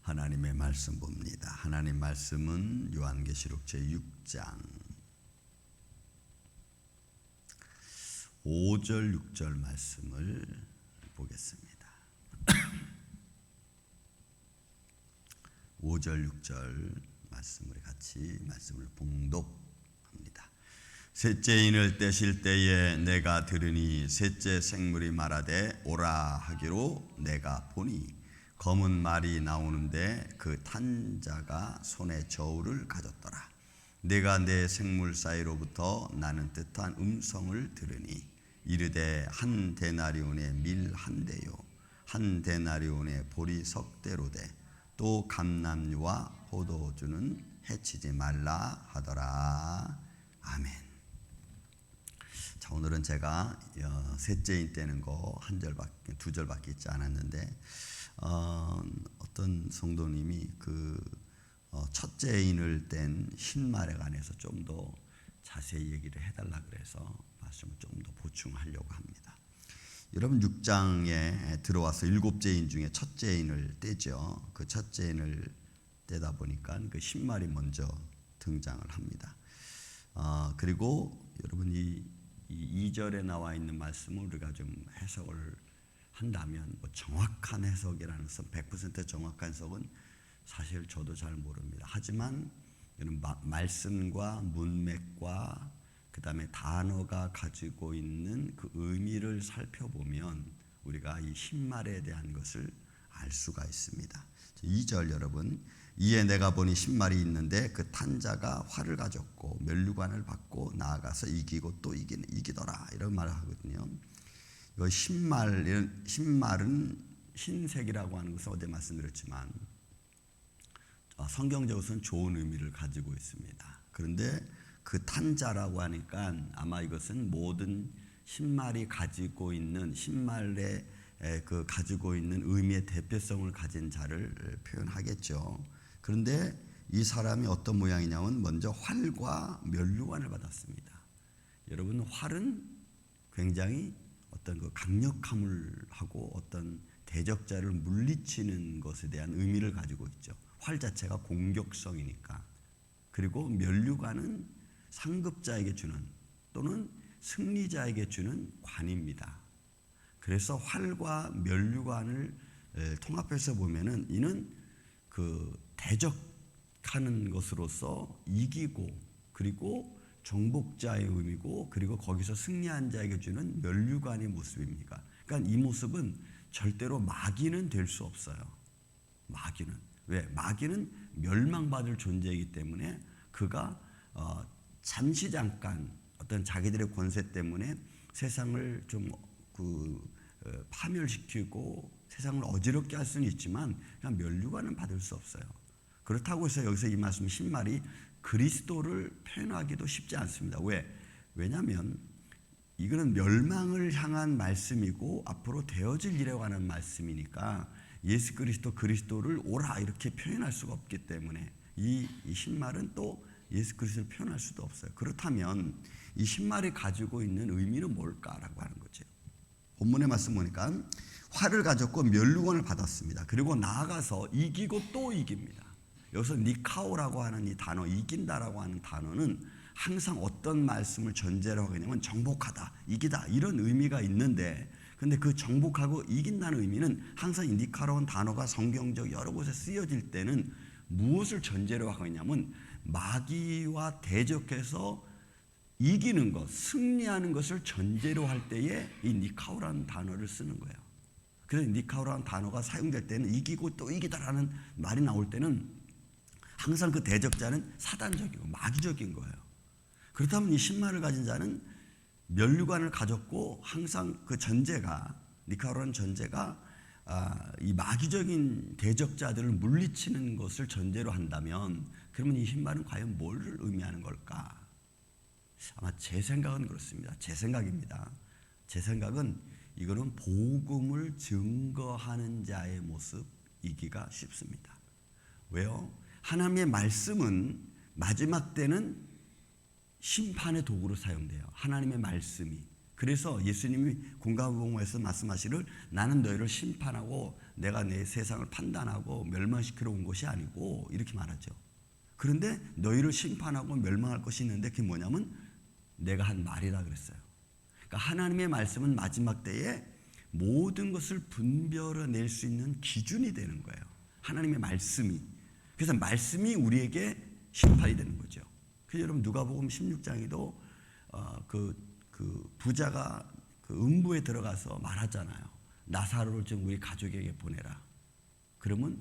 하나님의 말씀 봅니다. 하나님 말씀은 요한계시록 제6장 5절 6절 말씀을 보겠습니다. 5절 6절 말씀 우리 같이 말씀을 봉독합니다. 셋째 인을 떼실 때에 내가 들으니 셋째 생물이 말하되 오라 하기로 내가 보니 검은 말이 나오는데 그 탄 자가 손에 저울을 가졌더라. 내가 내 생물 사이로부터 나는 뜻한 음성을 들으니 이르되 한 데나리온의 밀 한 대요 한 데나리온의 보리 석 대로되 또 감람류와 포도주는 해치지 말라 하더라. 아멘. 자, 오늘은 제가 셋째인 떼는 거 두 절밖에 있지 않았는데 어떤 성도님이 첫째 인을 뗀 흰말에 관해서 좀 더 자세히 얘기를 해달라 그래서 말씀을 좀 더 보충하려고 합니다. 여러분 6장에 들어와서 일곱째 인 중에 첫째 인을 떼죠. 그 첫째 인을 떼다 보니까 그 흰말이 먼저 등장을 합니다. 그리고 여러분 이 2절에 나와 있는 말씀을 우리가 좀 해석을 한다면 정확한 해석이라는 것은 100% 정확한 해석은 사실 저도 잘 모릅니다. 하지만 이런 말씀과 문맥과 그 다음에 단어가 가지고 있는 그 의미를 살펴보면 우리가 이 흰말에 대한 것을 알 수가 있습니다. 2절 여러분, 이에 내가 보니 흰말이 있는데 그 탄자가 활을 가졌고 면류관을 받고 나아가서 이기고 또 이기더라 이런 말을 하거든요. 이 흰말은 흰색이라고 하는 것은 어제 말씀드렸지만 성경적으로는 좋은 의미를 가지고 있습니다. 그런데 그 탄자라고 하니까 아마 이것은 모든 흰말이 가지고 있는 흰말에 가지고 있는 의미의 대표성을 가진 자를 표현하겠죠. 그런데 이 사람이 어떤 모양이냐면 먼저 활과 면류관을 받았습니다. 여러분 활은 굉장히 어떤 그 강력함을 하고 어떤 대적자를 물리치는 것에 대한 의미를 가지고 있죠. 활 자체가 공격성이니까. 그리고 면류관은 상급자에게 주는 또는 승리자에게 주는 관입니다. 그래서 활과 면류관을 통합해서 보면은 이는 그 대적하는 것으로서 이기고 그리고 정복자의 의미고 그리고 거기서 승리한 자에게 주는 면류관의 모습입니다. 그러니까 이 모습은 절대로 마귀는 될 수 없어요. 마귀는. 왜? 마귀는 멸망받을 존재이기 때문에 그가 잠시 잠깐 어떤 자기들의 권세 때문에 세상을 좀 파멸시키고 세상을 어지럽게 할 수는 있지만 그냥 면류관은 받을 수 없어요. 그렇다고 해서 여기서 이 말씀 흰말이 그리스도를 표현하기도 쉽지 않습니다. 왜? 왜냐하면 이거는 멸망을 향한 말씀이고 앞으로 되어질 일에 관한 말씀이니까 예수 그리스도를 오라 이렇게 표현할 수가 없기 때문에 이 흰말은 또 예수 그리스도를 표현할 수도 없어요. 그렇다면 이 흰말이 가지고 있는 의미는 뭘까라고 하는 거죠. 본문의 말씀 보니까 활을 가졌고 면류관을 받았습니다. 그리고 나아가서 이기고 또 이깁니다. 여기서 니카오라고 하는 이 단어, 이긴다라고 하는 단어는 항상 어떤 말씀을 전제로 하겠냐면 정복하다, 이기다 이런 의미가 있는데 근데 그 정복하고 이긴다는 의미는 항상 이 니카라는 단어가 성경적 여러 곳에 쓰여질 때는 무엇을 전제로 하고 있냐면 마귀와 대적해서 이기는 것, 승리하는 것을 전제로 할 때에 이 니카오라는 단어를 쓰는 거예요. 그래서 니카오라는 단어가 사용될 때는 이기고 또 이기다라는 말이 나올 때는 항상 그 대적자는 사단적이고 마귀적인 거예요. 그렇다면 이 흰말을 가진 자는 면류관을 가졌고 항상 그 전제가 니카오라는 전제가 이 마귀적인 대적자들을 물리치는 것을 전제로 한다면 그러면 이 흰말은 과연 뭘 의미하는 걸까? 아마 제 생각은 그렇습니다. 제 생각입니다. 제 생각은 이거는 복음을 증거하는 자의 모습이기가 쉽습니다. 왜요? 하나님의 말씀은 마지막 때는 심판의 도구로 사용돼요. 하나님의 말씀이 그래서 예수님이 공가복음에서 말씀하시를 나는 너희를 심판하고 내가 내 세상을 판단하고 멸망시키러 온 것이 아니고 이렇게 말하죠. 그런데 너희를 심판하고 멸망할 것이 있는데 그게 뭐냐면 내가 한 말이라 그랬어요. 그러니까 하나님의 말씀은 마지막 때에 모든 것을 분별해낼 수 있는 기준이 되는 거예요. 하나님의 말씀이. 그래서 말씀이 우리에게 심판이 되는 거죠. 그래서 여러분 누가복음 16장에도 그 부자가 그 음부에 들어가서 말하잖아요. 나사로를 좀 우리 가족에게 보내라. 그러면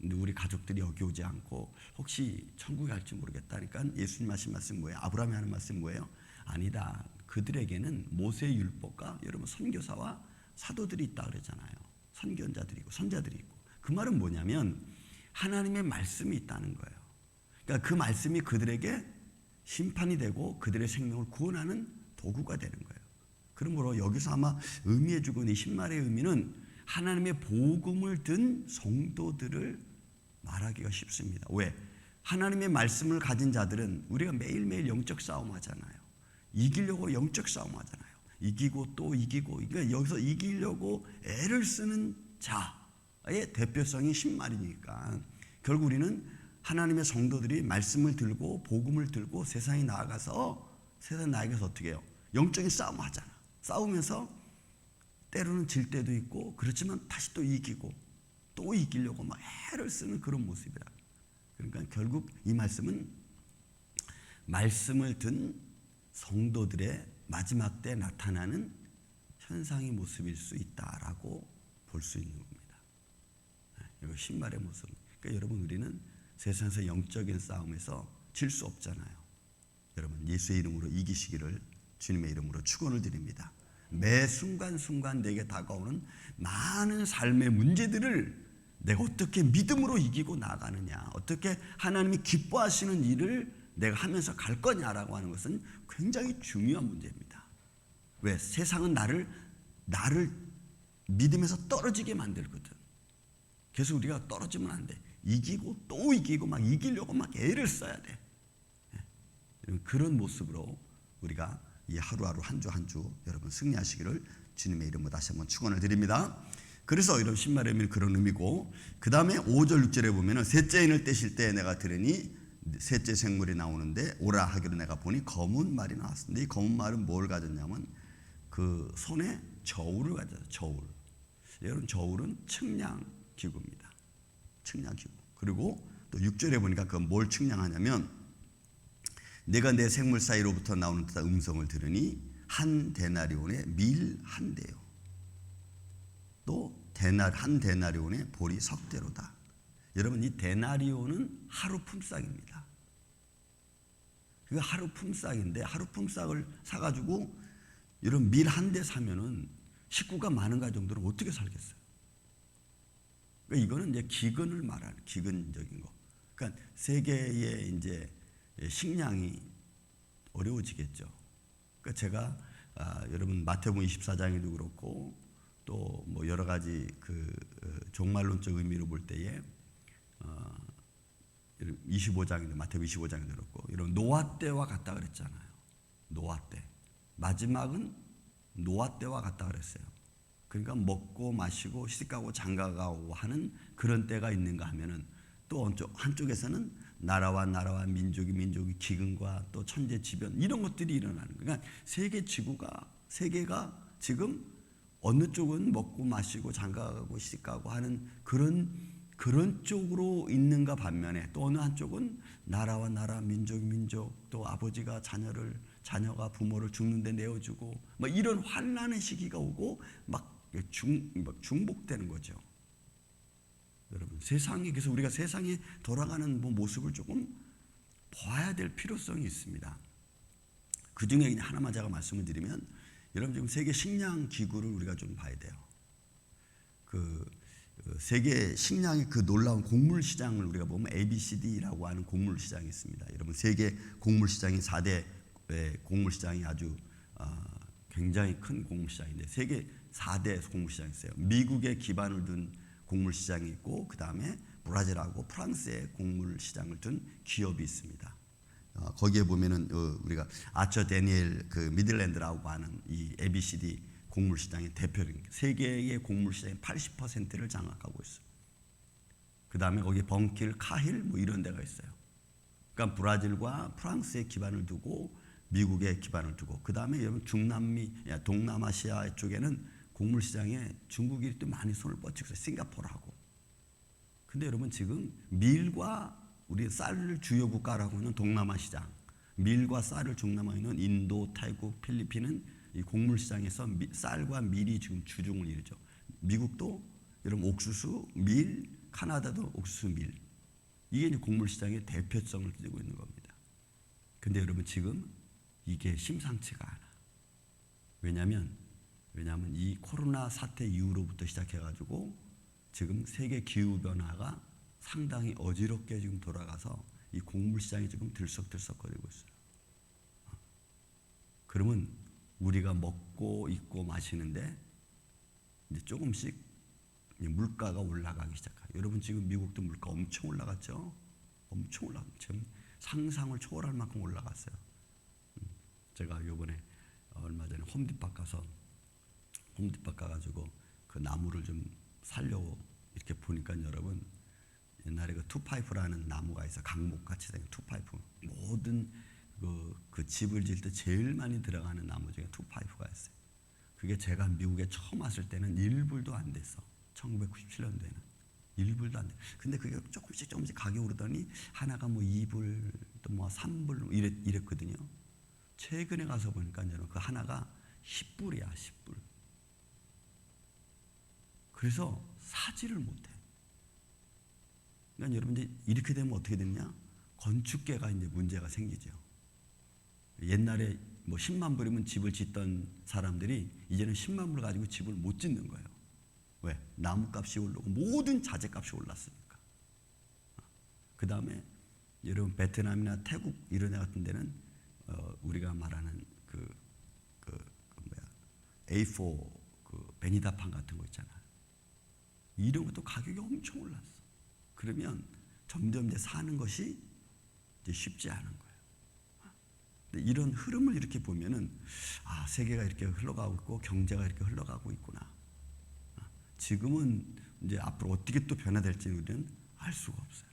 우리 가족들이 여기 오지 않고 혹시 천국에 갈지 모르겠다니까 예수님 하신 말씀 뭐예요? 아브라함이 하는 말씀 뭐예요? 아니다. 그들에게는 모세의 율법과 여러분 선교사와 사도들이 있다 그러잖아요. 선견자들이고 선자들이 있고. 그 말은 뭐냐면 하나님의 말씀이 있다는 거예요. 그러니까 그 말씀이 그들에게 심판이 되고 그들의 생명을 구원하는 도구가 되는 거예요. 그러므로 여기서 아마 의미해 주고 있는 이 신말의 의미는 하나님의 복음을 든 성도들을 말하기가 쉽습니다. 왜? 하나님의 말씀을 가진 자들은 우리가 매일매일 영적 싸움 하잖아요. 이기려고 영적 싸움 하잖아요. 이기고 또 이기고. 그러니까 여기서 이기려고 애를 쓰는 자의 대표성이 신말이니까 결국 우리는 하나님의 성도들이 말씀을 들고 복음을 들고 세상에 나아가서 어떻게 해요? 영적인 싸움 하잖아. 싸우면서 때로는 질 때도 있고 그렇지만 다시 또 이기고 또 이기려고 막 애를 쓰는 그런 모습이라. 그러니까 결국 이 말씀은 말씀을 든 성도들의 마지막 때 나타나는 현상의 모습일 수 있다라고 볼 수 있는 겁니다. 이거 신발의 모습. 그러니까 여러분 우리는 세상에서 영적인 싸움에서 질 수 없잖아요. 여러분 예수의 이름으로 이기시기를 주님의 이름으로 축원을 드립니다. 매 순간순간 내게 다가오는 많은 삶의 문제들을 내가 어떻게 믿음으로 이기고 나가느냐, 어떻게 하나님이 기뻐하시는 일을 내가 하면서 갈 거냐라고 하는 것은 굉장히 중요한 문제입니다. 왜? 세상은 나를 믿음에서 떨어지게 만들거든. 그래서 우리가 떨어지면 안 돼. 이기고 또 이기고 막 이기려고 막 애를 써야 돼. 그런 모습으로 우리가 이 하루하루 한 주 한 주 여러분 승리하시기를 주님의 이름으로 다시 한번 축원을 드립니다. 그래서 이런 신발의 의미는 그런 의미고, 그 다음에 5절 6절에 보면은 셋째 인을 떼실 때 내가 들으니 셋째 생물이 나오는데 오라 하기로 내가 보니 검은 말이 나왔습니다. 이 검은 말은 뭘 가졌냐면 그 손에 저울을 가졌어요. 저울. 여러분 저울은 측량 기구입니다. 측량 기구. 그리고 또 6절에 보니까 그건 뭘 측량하냐면 내가 내 생물 사이로부터 나오는 듯한 음성을 들으니 한 데나리온의 밀 한 대요. 또 한 데나리온의 보리 석대로다. 여러분 이 데나리온은 하루 품삯입니다. 그게 하루 품삯인데 하루 품삯을 사가지고 이런 밀 한 대 사면은 식구가 많은 가정들은 어떻게 살겠어요? 그러니까 이거는 이제 기근을 말하는 기근적인 거. 그러니까 세계의 이제 식량이 어려워지겠죠. 그러니까 제가 여러분 마태복음 24장에도 그렇고 또 뭐 여러 가지 그 종말론적 의미로 볼 때에 25장인데 마태복음 25장에도 그렇고 이런 노아 때와 같다 그랬잖아요. 노아 때. 마지막은 노아 때와 같다 그랬어요. 그러니까 먹고 마시고 시집가고 장가가고 하는 그런 때가 있는가 하면은 또 한쪽에서는 나라와 민족이 기근과 또 천재지변 이런 것들이 일어나는 거예요. 그러니까 세계가 지금 어느 쪽은 먹고 마시고 장가가고 시집가고 하는 그런 쪽으로 있는가 반면에 또 어느 한쪽은 나라와 민족 또 아버지가 자녀가 부모를 죽는데 내어주고 막 이런 환난의 시기가 오고 막 중복되는 거죠. 여러분 세상에 그래서 우리가 세상에 돌아가는 모습을 조금 봐야 될 필요성이 있습니다. 그 중에 하나만 제가 말씀을 드리면 여러분 지금 세계 식량 기구를 우리가 좀 봐야 돼요. 세계 식량의 그 놀라운 곡물 시장을 우리가 보면 ABCD라고 하는 곡물 시장이 있습니다. 여러분 세계 곡물 시장이 4대 곡물 시장이 아주 굉장히 큰 곡물 시장인데 세계 4대 곡물 시장이 있어요. 미국에 기반을 둔 곡물 시장이 있고 그 다음에 브라질하고 프랑스의 곡물 시장을 둔 기업이 있습니다. 거기에 보면은 우리가 아처 데니엘 그 미들랜드라고 하는 이 ABCD 곡물 시장의 대표적인 세계의 곡물 시장의 80%를 장악하고 있어요. 그 다음에 거기 벙킬, 카힐 뭐 이런 데가 있어요. 그러니까 브라질과 프랑스에 기반을 두고 미국에 기반을 두고 그 다음에 여러분 중남미, 동남아시아 쪽에는 곡물 시장에 중국이 또 많이 손을 뻗치고 있어요. 싱가포르하고. 근데 여러분 지금 밀과 우리 쌀을 주요 국가라고 하는 동남아 시장, 밀과 쌀을 중남아에 있는 인도, 태국, 필리핀은 이 곡물 시장에서 쌀과 밀이 지금 주중을 이루죠. 미국도 여러분 옥수수, 밀, 카나다도 옥수수, 밀. 이게 이제 곡물 시장의 대표성을 가지고 있는 겁니다. 근데 여러분 지금 이게 심상치가 않아. 왜냐하면 이 코로나 사태 이후로부터 시작해가지고 지금 세계 기후 변화가 상당히 어지럽게 지금 돌아가서 이 곡물 시장이 지금 들썩들썩거리고 있어요. 그러면 우리가 먹고 입고 마시는데 이제 조금씩 물가가 올라가기 시작해요. 여러분 지금 미국도 물가 엄청 올라갔죠? 엄청 올라갔죠. 지금 상상을 초월할 만큼 올라갔어요. 제가 요번에 얼마 전에 홈디팟 가가지고 그 나무를 좀 살려고 이렇게 보니까 여러분 옛날에 그 투파이프라는 나무가 있어. 강목같이 생긴 투파이프. 모든 그 집을 지을 때 제일 많이 들어가는 나무 중에 투파이프가 있어요. 그게 제가 미국에 처음 왔을 때는 1불도 안 됐어. 1997년도에는 1불도 안 돼. 근데 그게 조금씩 가격이 오르더니 하나가 뭐 2불 또 뭐 3불 이랬거든요. 최근에 가서 보니까 그 하나가 10불이야. 10불. 그래서 사지를 못해. 그러니까 여러분들 이렇게 되면 어떻게 되냐? 건축계가 이제 문제가 생기죠. 옛날에 뭐 10만 불이면 집을 짓던 사람들이 이제는 10만 불 가지고 집을 못 짓는 거예요. 왜? 나무값이 오르고 모든 자재값이 올랐으니까. 그 다음에 여러분 베트남이나 태국 이런 데 같은 데는 우리가 말하는 A4 그 베니다판 같은 거 있잖아요. 이런 것도 가격이 엄청 올랐어. 그러면 점점 이제 사는 것이 이제 쉽지 않은 거예요. 근데 이런 흐름을 이렇게 보면은 세계가 이렇게 흘러가고 있고 경제가 이렇게 흘러가고 있구나. 지금은 이제 앞으로 어떻게 또 변화될지 우리는 알 수가 없어요.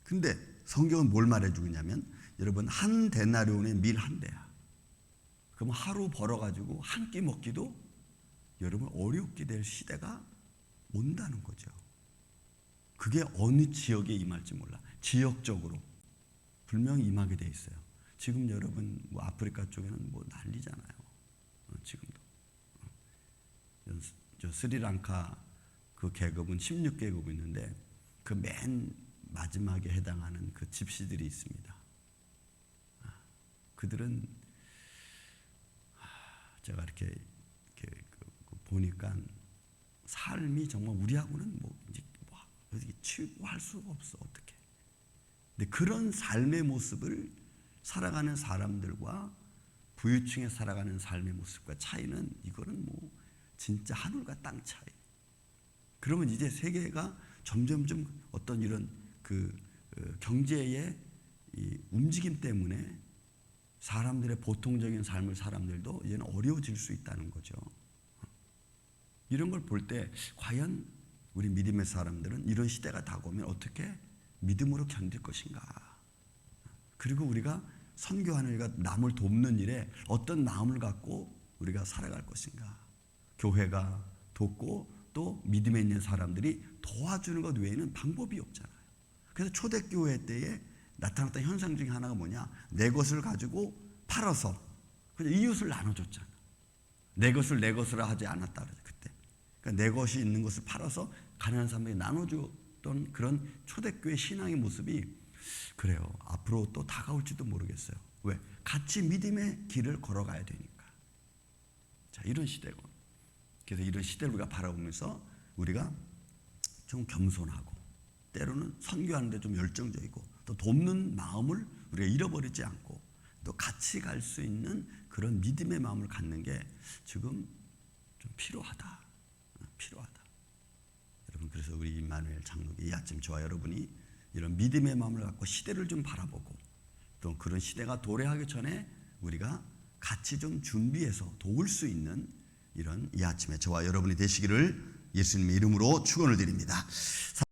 근데 성경은 뭘 말해주고 있냐면 여러분 한 데나리온의 밀 한 대야. 그럼 하루 벌어가지고 한 끼 먹기도 여러분 어렵게 될 시대가 온다는 거죠. 그게 어느 지역에 임할지 몰라. 지역적으로 분명히 임하게 돼 있어요. 지금 여러분 뭐 아프리카 쪽에는 뭐 난리잖아요. 지금도. 저 스리랑카 그 계급은 16계급이 있는데 그 맨 마지막에 해당하는 그 집시들이 있습니다. 그들은 제가 이렇게 보니까 삶이 정말 우리하고는 어떻게 취급할 수가 없어. 어떻게? 근데 그런 삶의 모습을 살아가는 사람들과 부유층에 살아가는 삶의 모습과 차이는 이거는 뭐 진짜 하늘과 땅 차이. 그러면 이제 세계가 점점 어떤 이런 경제의 이 움직임 때문에 사람들의 보통적인 삶을 사람들도 이제는 어려워질 수 있다는 거죠. 이런 걸 볼 때 과연 우리 믿음의 사람들은 이런 시대가 다가오면 어떻게 믿음으로 견딜 것인가? 그리고 우리가 선교하는 일과 남을 돕는 일에 어떤 마음을 갖고 우리가 살아갈 것인가? 교회가 돕고 또 믿음에 있는 사람들이 도와주는 것 외에는 방법이 없잖아요. 그래서 초대교회 때에 나타났던 현상 중에 하나가 뭐냐? 내 것을 가지고 팔아서 그냥 이웃을 나눠줬잖아. 내 것을 내 것으로 하지 않았다 그러죠. 그때. 그러니까 내 것이 있는 것을 팔아서 가난한 사람에게 나눠줬던 그런 초대교회 신앙의 모습이 그래요. 앞으로 또 다가올지도 모르겠어요. 왜? 같이 믿음의 길을 걸어가야 되니까. 자, 이런 시대고. 그래서 이런 시대를 우리가 바라보면서 우리가 좀 겸손하고 때로는 선교하는 데 좀 열정적이고 또 돕는 마음을 우리가 잃어버리지 않고 또 같이 갈 수 있는 그런 믿음의 마음을 갖는 게 지금 좀 필요하다. 여러분 그래서 우리 임마누엘 장로교 이 아침 저와 여러분이 이런 믿음의 마음을 갖고 시대를 좀 바라보고 또 그런 시대가 도래하기 전에 우리가 같이 좀 준비해서 도울 수 있는 이런 이 아침에 저와 여러분이 되시기를 예수님의 이름으로 축원을 드립니다.